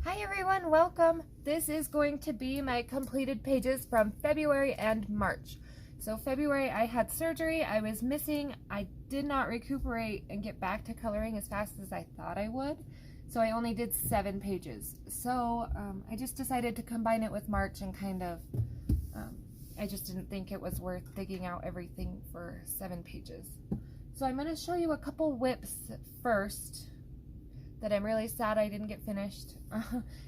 Hi everyone, welcome. This is going to be my completed pages from February and March. So February I had surgery, I was missing, I did not recuperate and get back to coloring as fast as I thought I would. So I only did 7 pages. So I just decided to combine it with March and kind of, I just didn't think it was worth digging out everything for 7 pages. So I'm going to show you a couple whips first that I'm really sad I didn't get finished,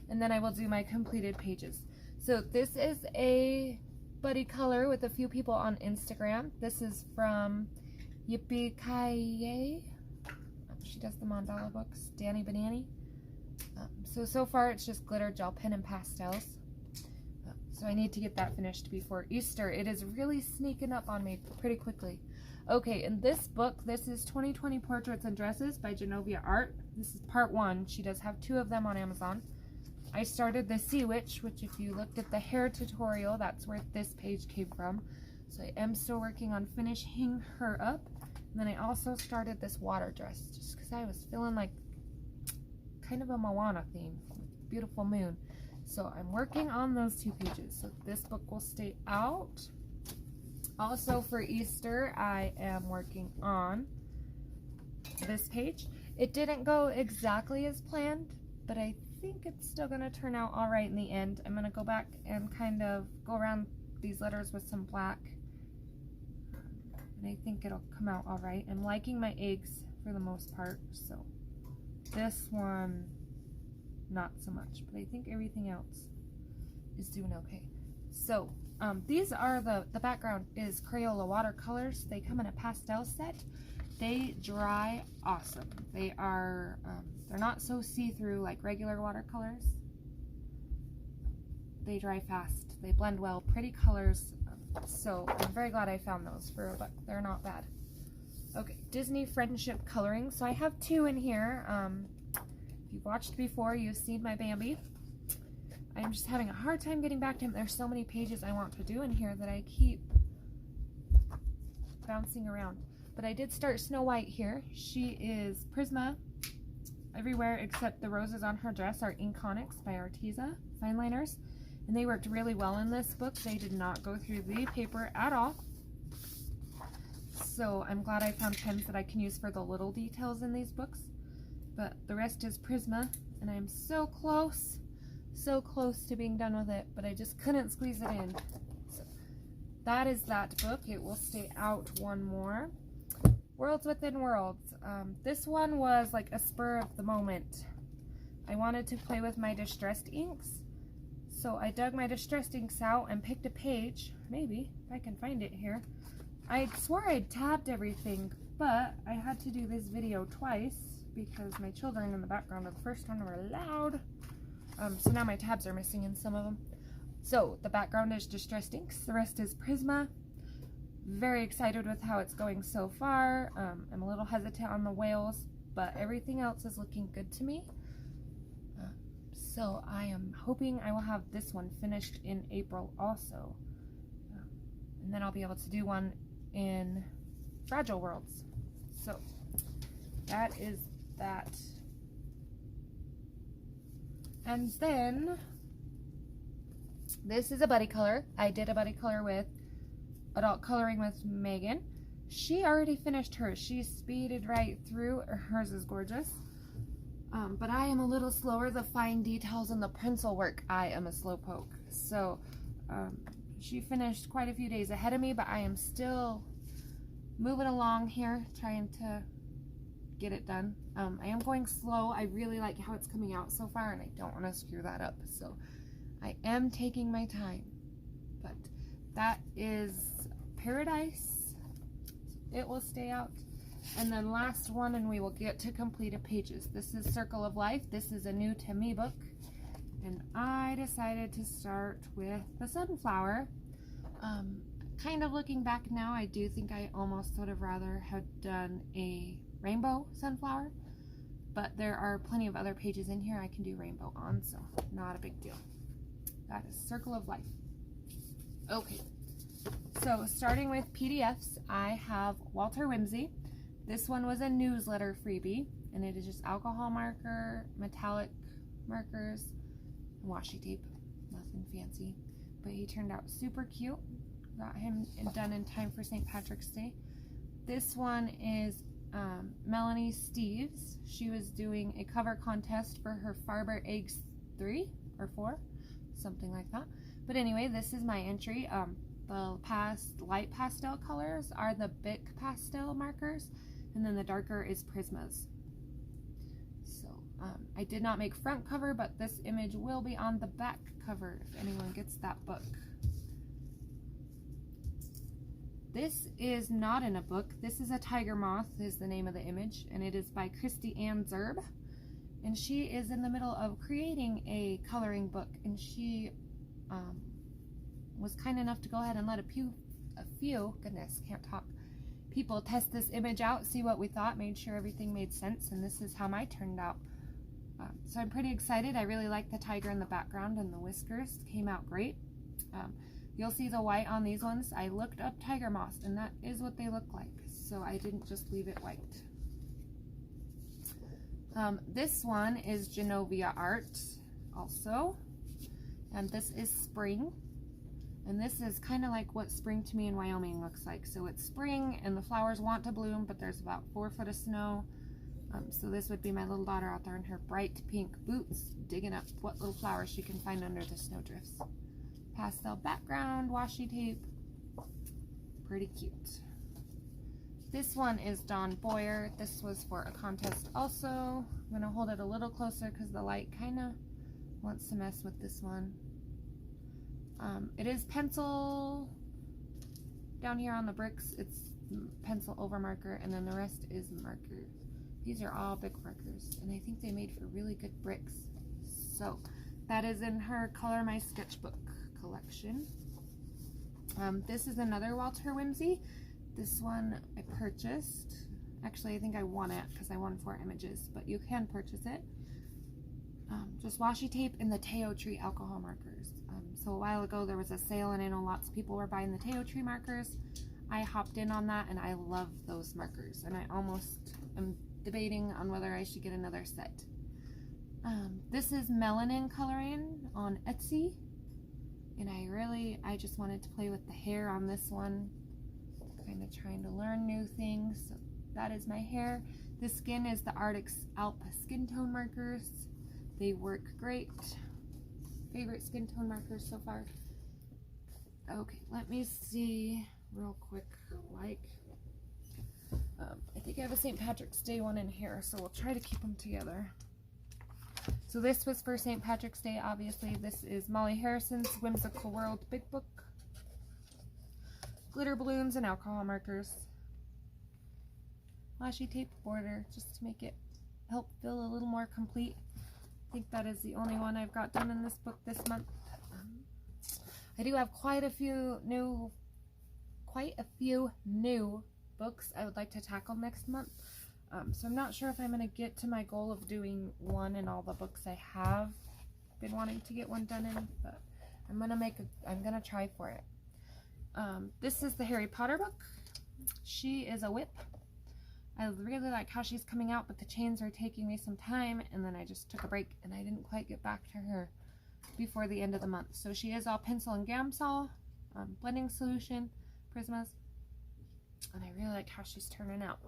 and then I will do my completed pages. So this is a buddy color with a few people on Instagram. This is from Yippee Kaye. She does the mandala books, Danny Banani. So far it's just glitter, gel pen, and pastels. So I need to get that finished before Easter. It is really sneaking up on me pretty quickly. Okay, in this book, this is 2020 Portraits and Dresses by Genovia Art. This is part 1. She does have 2 of them on Amazon. I started the Sea Witch, which if you looked at the hair tutorial, that's where this page came from. So I am still working on finishing her up. And then I also started this water dress, just because I was feeling like kind of a Moana theme. Beautiful moon. So I'm working on those 2 pages. So this book will stay out. Also for Easter, I am working on this page. It didn't go exactly as planned, but I think it's still going to turn out all right in the end. I'm going to go back and kind of go around these letters with some black, and I think it'll come out all right. I'm liking my eggs for the most part, so this one, not so much, but I think everything else is doing okay. So these are the background is Crayola watercolors. They come in a pastel set. They dry awesome. They are they're not so see-through like regular watercolors. They dry fast. They blend well. Pretty colors. So I'm very glad I found those for a buck. They're not bad. Okay, Disney Friendship Coloring. So I have 2 in here. If you've watched before, you've seen my Bambi. I'm just having a hard time getting back to him. There's so many pages I want to do in here that I keep bouncing around. But I did start Snow White here. She is Prisma everywhere except the roses on her dress are Inconics by Arteza fine liners. And they worked really well in this book. They did not go through the paper at all. So I'm glad I found pens that I can use for the little details in these books. But the rest is Prisma, and I'm so close to being done with it, but I just couldn't squeeze it in. So that is that book. It will stay out one more. Worlds Within Worlds. This one was like a spur of the moment. I wanted to play with my distressed inks, so I dug my distressed inks out and picked a page. Maybe if I can find it here. I swore I'd tabbed everything, but I had to do this video twice because my children in the background of the first one were loud. So now my tabs are missing in some of them. So the background is Distressed Inks. The rest is Prisma. Very excited with how it's going so far. I'm a little hesitant on the whales, but everything else is looking good to me. So I am hoping I will have this one finished in April also. And then I'll be able to do one in Fragile Worlds. So that is that. And then this is a buddy color. I did a buddy color with Adult Coloring with Megan. She already finished hers. She speeded right through. Hers is gorgeous. But I am a little slower. The fine details and the pencil work, I am a slowpoke. So she finished quite a few days ahead of me, but I am still moving along here, trying to get it done. I am going slow. I really like how it's coming out so far, and I don't want to screw that up. So I am taking my time. But that is Paradise. It will stay out. And then last one, and we will get to completed pages. This is Circle of Life. This is a new to me book. And I decided to start with the sunflower. Kind of looking back now, I do think I almost would have rather have done a rainbow sunflower. But there are plenty of other pages in here I can do rainbow on, so not a big deal. That is Circle of Life. Okay, so starting with PDFs, I have Walter Whimsy. This one was a newsletter freebie, and it is just alcohol marker, metallic markers, washi tape, nothing fancy, but he turned out super cute. Got him done in time for St. Patrick's Day. This one is Melanie Steves. She was doing a cover contest for her Farber Eggs 3 or 4, something like that. But anyway, this is my entry. The light pastel colors are the Bic pastel markers, and then the darker is Prismas. So I did not make front cover, but this image will be on the back cover if anyone gets that book. This is not in a book. This is a tiger moth is the name of the image, and it is by Christy Ann Zerb. And she is in the middle of creating a coloring book, and she was kind enough to go ahead and let a few, goodness, can't talk, people test this image out, see what we thought, made sure everything made sense, and this is how mine turned out. So I'm pretty excited. I really like the tiger in the background, and the whiskers came out great. You'll see the white on these ones. I looked up tiger moths, and that is what they look like, so I didn't just leave it white. This one is Genovia Art also, and this is spring, and this is kind of like what spring to me in Wyoming looks like. So it's spring and the flowers want to bloom, but there's about 4 foot of snow. So this would be my little daughter out there in her bright pink boots digging up what little flowers she can find under the snowdrifts. Pastel background, washi tape, pretty cute. This one is Dawn Boyer. This was for a contest also. I'm going to hold it a little closer because the light kind of wants to mess with this one. It is pencil down here on the bricks. It's pencil over marker, and then the rest is marker. These are all big markers, and I think they made for really good bricks. So that is in her Color My Sketchbook collection. This is another Walter Whimsy. This one I purchased. Actually, I think I won it because I won 4 images, but you can purchase it. Just washi tape and the Teo Tree alcohol markers. So a while ago there was a sale, and I know lots of people were buying the Teo Tree markers. I hopped in on that, and I love those markers, and I almost am debating on whether I should get another set. This is Melanin Coloring on Etsy, and I just wanted to play with the hair on this one, kind of trying to learn new things. So that is my hair. The skin is the Arctic Alp skin tone markers. They work great. Favorite skin tone markers so far. Okay, let me see real quick. I think I have a St. Patrick's Day one in here, so we'll try to keep them together. So this was for St. Patrick's Day, obviously. This is Molly Harrison's Whimsical World Big Book. Glitter balloons and alcohol markers. Washi tape border, just to make it help feel a little more complete. I think that is the only one I've got done in this book this month. I do have quite a few new books I would like to tackle next month. So I'm not sure if I'm going to get to my goal of doing one in all the books I have been wanting to get one done in, but I'm going to try for it. This is the Harry Potter book. She is a whip. I really like how she's coming out, but the chains are taking me some time, and then I just took a break, and I didn't quite get back to her before the end of the month. So she is all pencil and Gamsol, blending solution, Prismas, and I really like how she's turning out.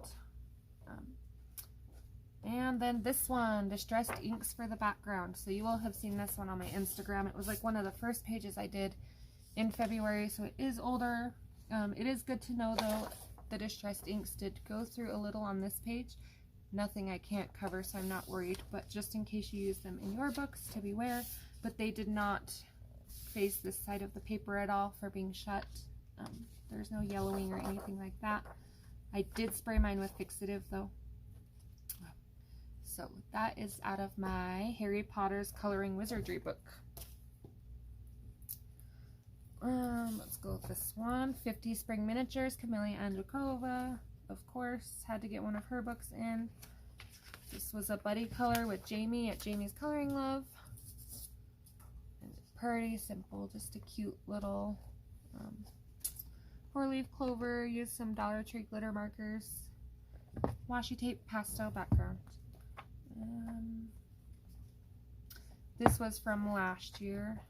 And then this one, Distressed Inks for the background. So you will have seen this one on my Instagram. It was like one of the first pages I did in February, so it is older. It is good to know, though, the Distressed Inks did go through a little on this page. Nothing I can't cover, so I'm not worried, but just in case you use them in your books, to beware. But they did not face this side of the paper at all for being shut. There's no yellowing or anything like that. I did spray mine with fixative, though. So that is out of my Harry Potter's Coloring Wizardry book. Let's go with this one. 50 Spring Miniatures, Camelia Andrukova. Of course, had to get one of her books in. This was a buddy color with Jamie at Jamie's Coloring Love. And it's pretty simple, just a cute little 4-leaf clover. Used some Dollar Tree glitter markers. Washi tape, pastel background. This was from last year.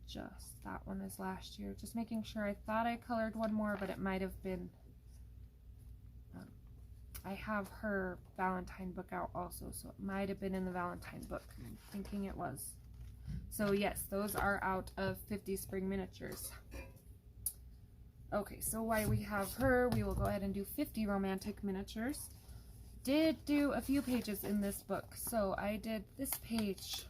Just that one is last year. Just making sure. I thought I colored one more, but it might have been. I have her Valentine book out also, so it might have been in the Valentine book. I'm thinking it was. So yes, those are out of 50 Spring Miniatures. Okay, so while we have her, we will go ahead and do 50 Romantic Miniatures. Did do a few pages in this book. So I did this page.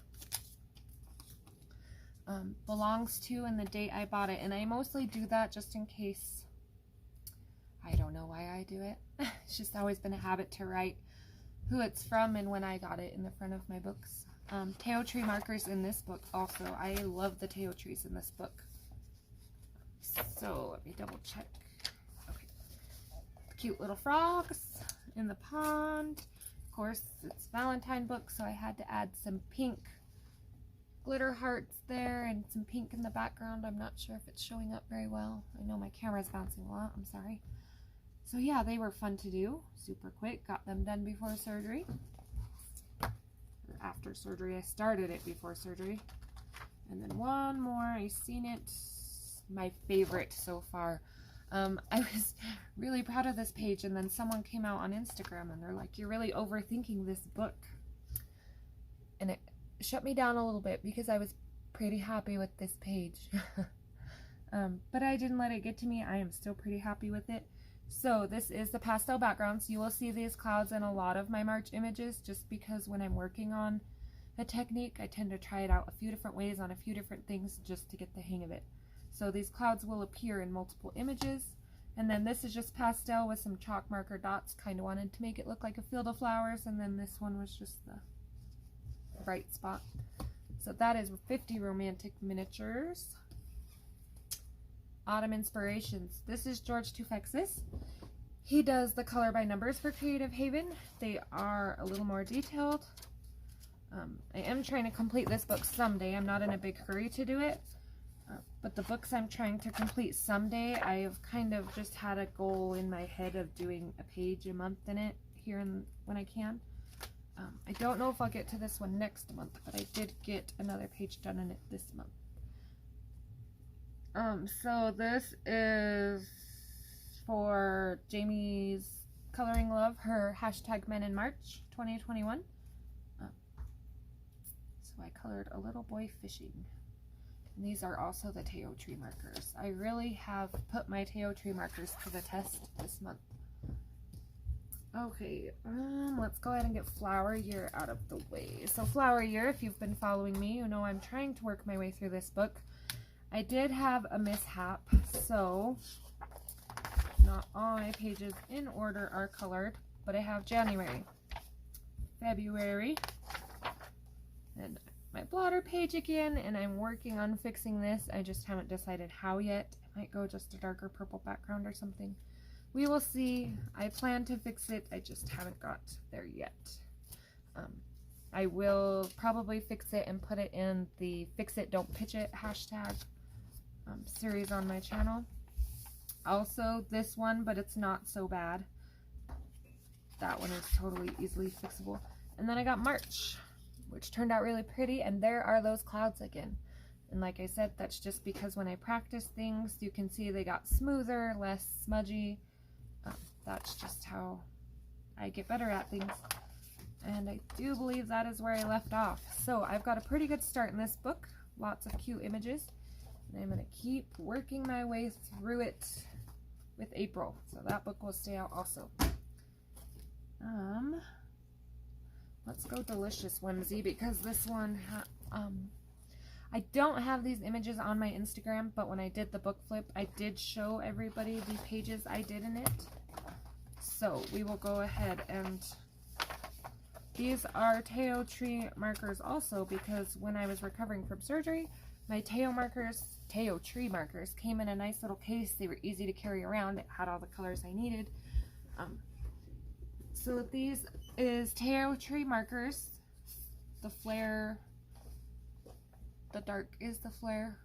Belongs to and the date I bought it. And I mostly do that just in case. I don't know why I do it. It's just always been a habit to write who it's from and when I got it in the front of my books. Teo tree markers in this book also. I love the Teo trees in this book. So let me double check. Okay. Cute little frogs in the pond. Of course, it's Valentine book, so I had to add some pink glitter hearts there and some pink in the background. I'm not sure if it's showing up very well. I know my camera's bouncing a lot. I'm sorry. So yeah, they were fun to do. Super quick. Got them done before surgery. Or after surgery. I started it before surgery. And then one more. I seen it. My favorite so far. I was really proud of this page, and then someone came out on Instagram and they're like, "You're really overthinking this book." And it shut me down a little bit because I was pretty happy with this page. But I didn't let it get to me. I am still pretty happy with it. So this is the pastel backgrounds. You will see these clouds in a lot of my March images just because when I'm working on a technique, I tend to try it out a few different ways on a few different things just to get the hang of it. So these clouds will appear in multiple images. And then this is just pastel with some chalk marker dots. Kind of wanted to make it look like a field of flowers. And then this one was just the bright spot. So that is 50 Romantic Miniatures. Autumn Inspirations. This is George Tufexis. He does the color by numbers for Creative Haven. They are a little more detailed. I am trying to complete this book someday. I'm not in a big hurry to do it. But the books I'm trying to complete someday, I have kind of just had a goal in my head of doing a page a month in it here when I can. I don't know if I'll get to this one next month, but I did get another page done in it this month. So this is for Jamie's Coloring Love, her hashtag Men in March 2021. So I colored a little boy fishing. And these are also the Teo tree markers. I really have put my Teo tree markers to the test this month. Okay, let's go ahead and get Flower Year out of the way. So Flower Year, if you've been following me, you know I'm trying to work my way through this book. I did have a mishap, so not all my pages in order are colored, but I have January, February, and my blotter page again, and I'm working on fixing this. I just haven't decided how yet. I might go just a darker purple background or something. We will see. I plan to fix it. I just haven't got there yet. I will probably fix it and put it in the Fix It Don't Pitch It hashtag series on my channel. Also this one, but it's not so bad. That one is totally easily fixable. And then I got March, which turned out really pretty, and there are those clouds again. And like I said, that's just because when I practice things, you can see they got smoother, less smudgy. That's just how I get better at things. And I do believe that is where I left off. So I've got a pretty good start in this book. Lots of cute images. And I'm going to keep working my way through it with April. So that book will stay out also. Let's go Delicious Whimsy, because this one, I don't have these images on my Instagram, but when I did the book flip, I did show everybody the pages I did in it. So we will go ahead and, these are Teo tree markers also, because when I was recovering from surgery, my Teo tree markers came in a nice little case. They were easy to carry around. It had all the colors I needed. So these is Teo tree markers. The flare, the dark is the flare.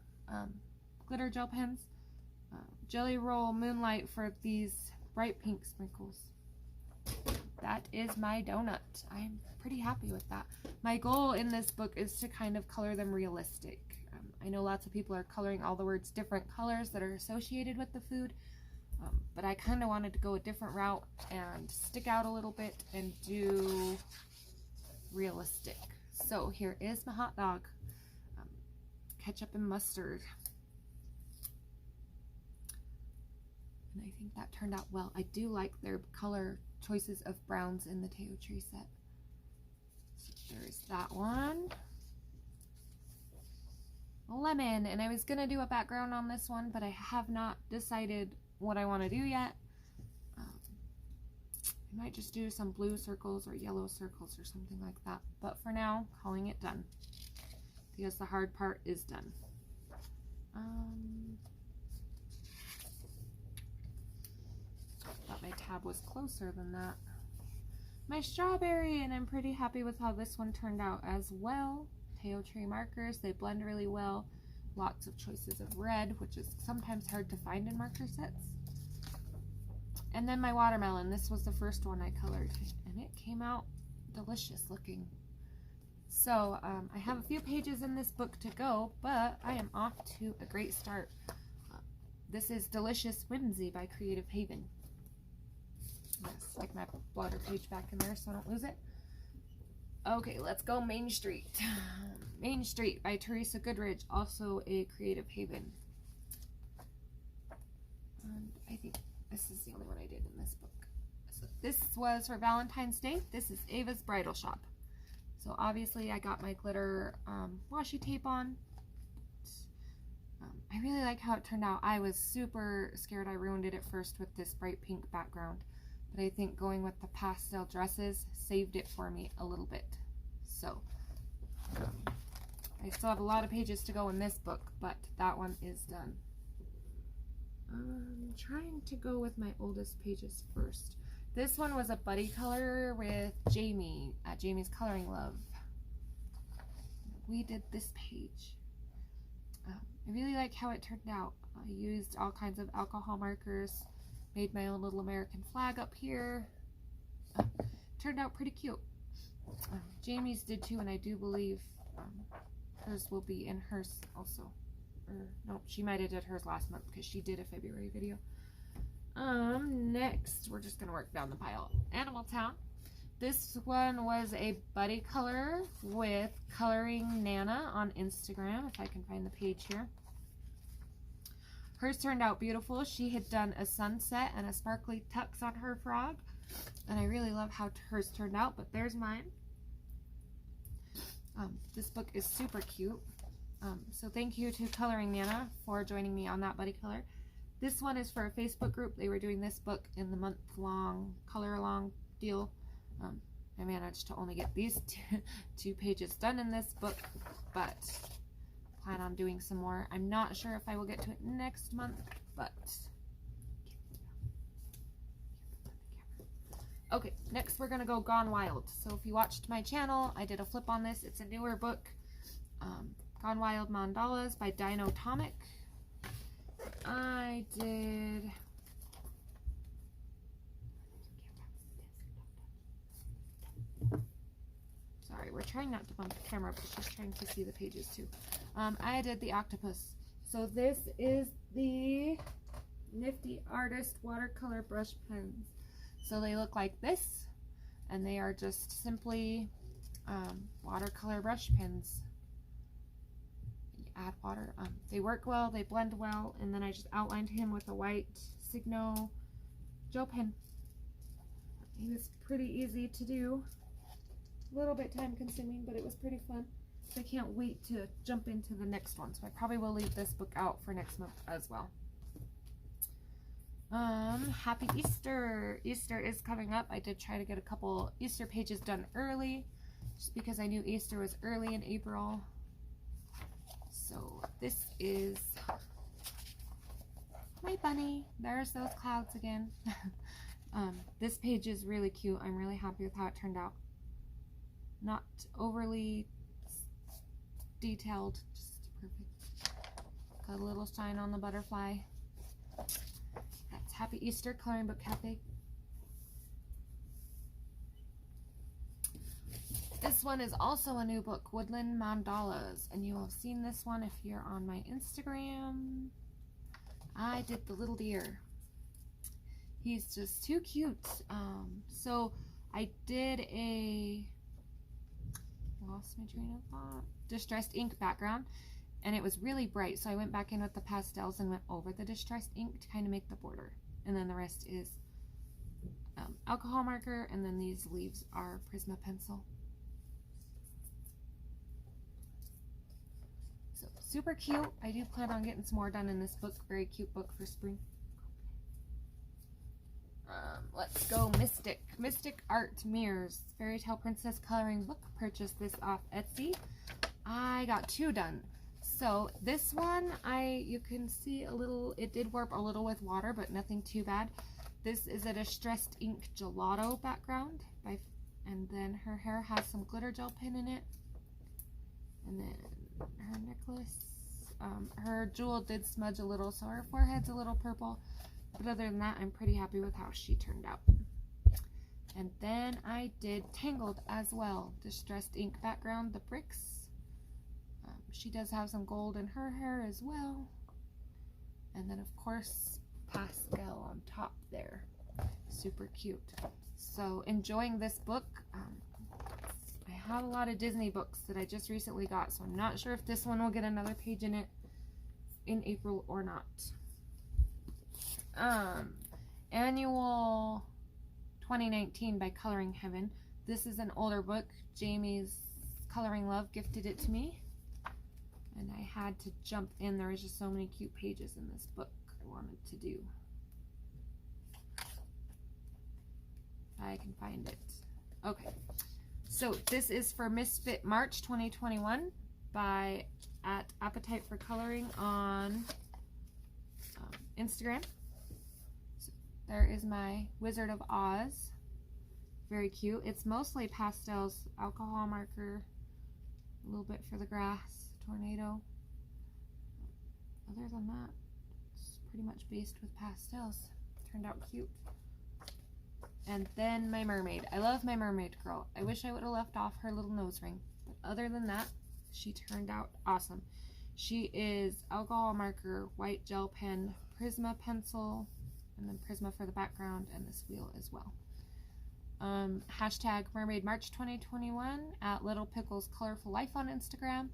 Glitter gel pens. Jelly Roll Moonlight for these bright pink sprinkles. that is my donut. I'm pretty happy with that. My goal in this book is to kind of color them realistic. I know lots of people are coloring all the words different colors that are associated with the food, but I kind of wanted to go a different route and stick out a little bit and do realistic. So here is my hot dog. Ketchup and mustard. And I think that turned out well. I do like their color choices of browns in the Teo Tree set. So there's that one. Lemon, and I was gonna do a background on this one, but I have not decided what I want to do yet. I might just do some blue circles or yellow circles or something like that, but for now, calling it done, because the hard part is done. Thought my tab was closer than that. My strawberry, and I'm pretty happy with how this one turned out as well. Teo Tree markers, they blend really well. Lots of choices of red, which is sometimes hard to find in marker sets. And then my watermelon, this was the first one I colored, and it came out delicious looking. So I have a few pages in this book to go, but I am off to a great start. This is Delicious Whimsy by Creative Haven. Yes, like my blotter page back in there so I don't lose it. Okay, let's go Main Street. Main Street by Teresa Goodridge, also a Creative Haven. And I think this is the only one I did in this book. So this was for Valentine's Day. This is Ava's Bridal Shop. So obviously I got my glitter washi tape on. I really like how it turned out. I was super scared I ruined it at first with this bright pink background, but I think going with the pastel dresses saved it for me a little bit. So I still have a lot of pages to go in this book, but that one is done. I'm trying to go with my oldest pages first. This one was a buddy color with Jamie at Jamie's Coloring Love. We did this page. I really like how it turned out. I used all kinds of alcohol markers, made my own little American flag up here. Turned out pretty cute. Jamie's did too, and I do believe hers will be in hers also. Or no, she might have did hers last month because she did a February video. Next, we're just gonna work down the pile. Animal Town. This one was a buddy color with Coloring Nana on Instagram, if I can find the page here. Hers turned out beautiful. She had done a sunset and a sparkly tux on her frog, and I really love how hers turned out, but there's mine. This book is super cute. So thank you to Coloring Nana for joining me on that buddy color. This one is for a Facebook group. They were doing this book in the month-long color-along deal. I managed to only get these two pages done in this book, but plan on doing some more. I'm not sure if I will get to it next month, but okay, next we're gonna go Gone Wild. So if you watched my channel, I did a flip on this. It's a newer book, Gone Wild Mandalas by Dinotomic. I did sorry, we're trying not to bump the camera, but she's trying to see the pages too. I did the Octopus. So this is the Nifty Artist watercolor brush pens. So they look like this, and they are just simply watercolor brush pens. You add water. They work well, they blend well, and then I just outlined him with a white Signo gel pen. He was pretty easy to do. A little bit time consuming, but it was pretty fun. So I can't wait to jump into the next one. So I probably will leave this book out for next month as well. Happy Easter. Easter is coming up. I did try to get a couple Easter pages done early, just because I knew Easter was early in April. So this is my bunny. There's those clouds again. This page is really cute. I'm really happy with how it turned out. Not overly detailed, just perfect. Got a little shine on the butterfly. That's Happy Easter, Coloring Book Cafe. This one is also a new book, Woodland Mandalas, and you will have seen this one if you're on my Instagram. I did the little deer. He's just too cute. So I did lost my train of thought, distressed ink background, and it was really bright, so I went back in with the pastels and went over the distressed ink to kind of make the border, and then the rest is alcohol marker, and then these leaves are Prisma pencil. So super cute. I do plan on getting some more done in this book. Very cute book for spring. Let's go Mystic Art Mirrors Fairy Tale Princess coloring book. Purchased this off Etsy. I got 2 done. So this one, you can see a little, it did warp a little with water, but nothing too bad. This is a distressed ink gelato background, and then her hair has some glitter gel pen in it, and then her necklace, her jewel did smudge a little, so her forehead's a little purple, but other than that, I'm pretty happy with how she turned out. And then I did Tangled as well, distressed ink background, the bricks. She does have some gold in her hair as well, and then of course pastel on top there. Super cute. So enjoying this book. I have a lot of Disney books that I just recently got, so I'm not sure if this one will get another page in it in April or not. Annual 2019 by Coloring Heaven. This is an older book. Jamie's Coloring Love gifted it to me, and I had to jump in. There was just so many cute pages in this book I wanted to do. I can find it. Okay, so this is for Misfit March 2021 by Appetite for Coloring on Instagram. So there is my Wizard of Oz. Very cute. It's mostly pastels, alcohol marker, a little bit for the grass, tornado. Other than that, it's pretty much based with pastels. Turned out cute. And then my mermaid. I love my mermaid girl. I wish I would have left off her little nose ring, but other than that, she turned out awesome. She is alcohol marker, white gel pen, Prisma pencil, and then Prisma for the background, and this wheel as well. Hashtag Mermaid March 2021 at Little Pickles Colorful Life on Instagram,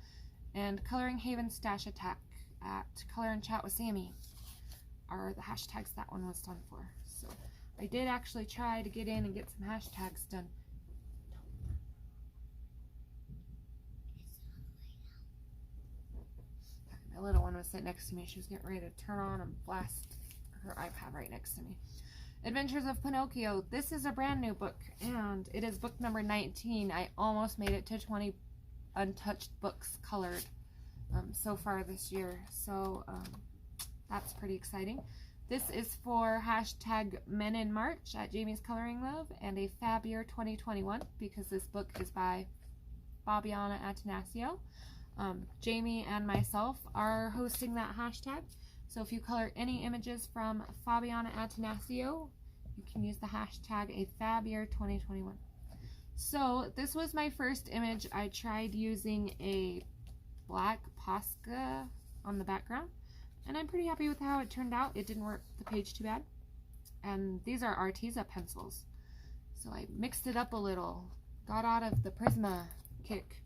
and Coloring Haven Stash Attack at Color and Chat with Sammy are the hashtags that one was done for. So I did actually try to get in and get some hashtags done. My little one was sitting next to me. She was getting ready to turn on and blast her iPad right next to me. Adventures of Pinocchio. This is a brand new book, and it is book number 19. I almost made it to 20 untouched books colored so far this year, so that's pretty exciting. This is for hashtag Men in March at Jamie's Coloring Love and a Fab Year 2021, because this book is by Fabiana Atanasio. Jamie and myself are hosting that hashtag. So if you color any images from Fabiana Atanasio, you can use the hashtag a Fab Year 2021. So this was my first image. I tried using a black Posca on the background, and I'm pretty happy with how it turned out. It didn't work the page too bad. And these are Arteza pencils. So I mixed it up a little, got out of the Prisma kick,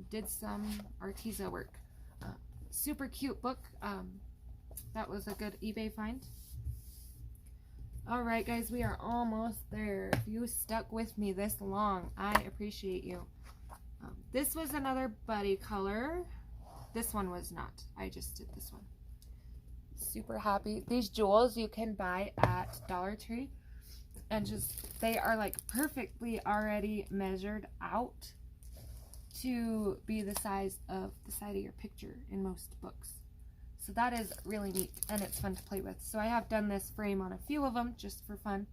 did some Arteza work. Super cute book. That was a good eBay find. Alright guys, we are almost there. If you stuck with me this long, I appreciate you. This was another buddy color. This one was not. I just did this one. Super happy. These jewels you can buy at Dollar Tree, and just, they are like perfectly already measured out to be the size of the side of your picture in most books. So that is really neat, and it's fun to play with. So I have done this frame on a few of them just for fun.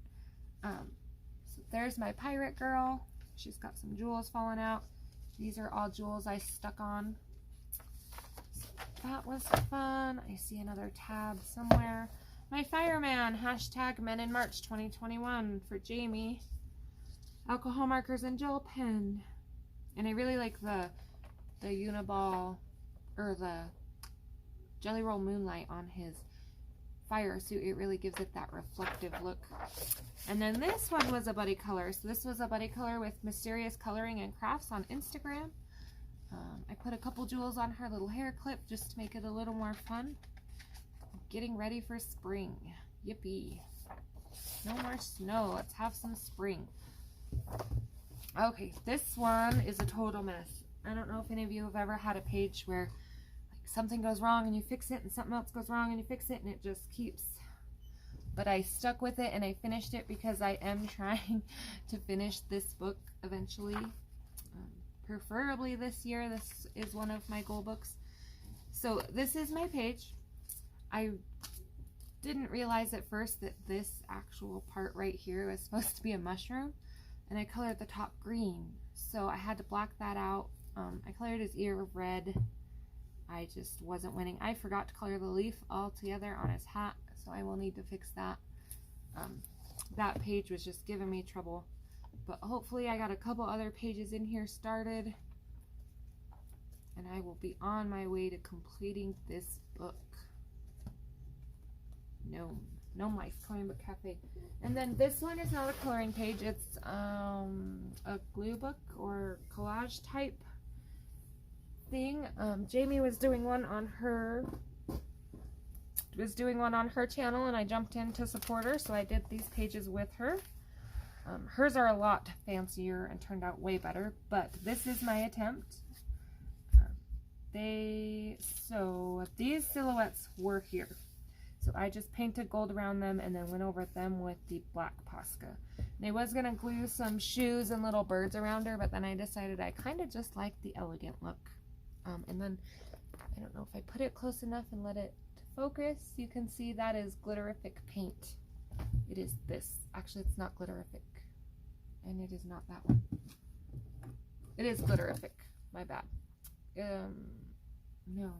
So there's my pirate girl. She's got some jewels falling out. These are all jewels I stuck on. So that was fun. I see another tab somewhere. My fireman, hashtag Men in March 2021 for Jamie. Alcohol markers and gel pen. And I really like the Uniball, or the Jelly Roll Moonlight on his fire suit. It really gives it that reflective look. And then this one was a buddy color. So this was a buddy color with Mysterious Coloring and Crafts on Instagram. I put a couple jewels on her little hair clip just to make it a little more fun. Getting ready for spring. Yippee. No more snow. Let's have some spring. Okay, this one is a total mess. I don't know if any of you have ever had a page where like something goes wrong and you fix it, and something else goes wrong and you fix it, and it just keeps. But I stuck with it and I finished it because I am trying to finish this book eventually. Preferably this year. This is one of my goal books. So this is my page. I didn't realize at first that this actual part right here was supposed to be a mushroom, and I colored the top green, so I had to black that out. I colored his ear red. I just wasn't winning. I forgot to color the leaf altogether on his hat, so I will need to fix that. That page was just giving me trouble. But hopefully I got a couple other pages in here started, and I will be on my way to completing this book. Gnome Life, Coloring Book Cafe. And then this one is not a coloring page. It's a glue book or collage type thing. Jamie was doing one on her channel, and I jumped in to support her, so I did these pages with her. Hers are a lot fancier and turned out way better, but this is my attempt. So these silhouettes were here. So I just painted gold around them and then went over them with the black Posca. And I was going to glue some shoes and little birds around her, but then I decided I kind of just like the elegant look. And then, I don't know if I put it close enough and let it focus, you can see that is Glitterific Paint. It is this. Actually, it's not Glitterific. And it is not that one. It is Glitterific. My bad. No.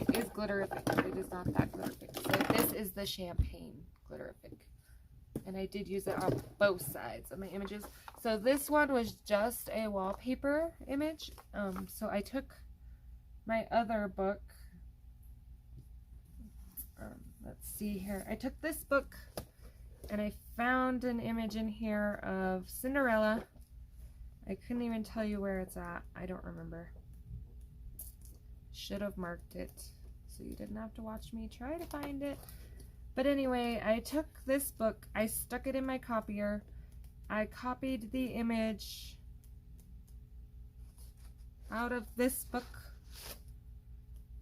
It is Glitterific. It is not that Glitterific. So this is the Champagne Glitterific. And I did use it on both sides of my images. So this one was just a wallpaper image. So I took my other book. Let's see here. I took this book and I found an image in here of Cinderella. I couldn't even tell you where it's at. I don't remember. Should have marked it so you didn't have to watch me try to find it. But anyway, I took this book, I stuck it in my copier, I copied the image out of this book,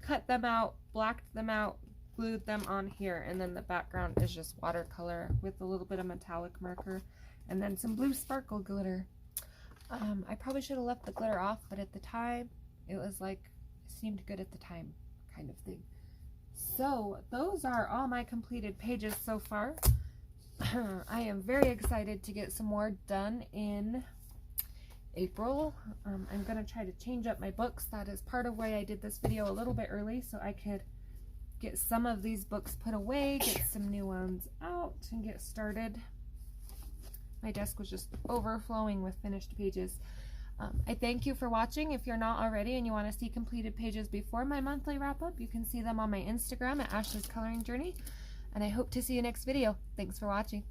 cut them out, blacked them out, glued them on here, and then the background is just watercolor with a little bit of metallic marker and then some blue sparkle glitter. I probably should have left the glitter off, but at the time it was like, it seemed good at the time kind of thing. So those are all my completed pages so far. I am very excited to get some more done in April. I'm going to try to change up my books. That is part of why I did this video a little bit early, so I could get some of these books put away, get some new ones out, and get started. My desk was just overflowing with finished pages. I thank you for watching. If you're not already and you want to see completed pages before my monthly wrap-up, you can see them on my Instagram at Ashley's Coloring Journey. And I hope to see you next video. Thanks for watching.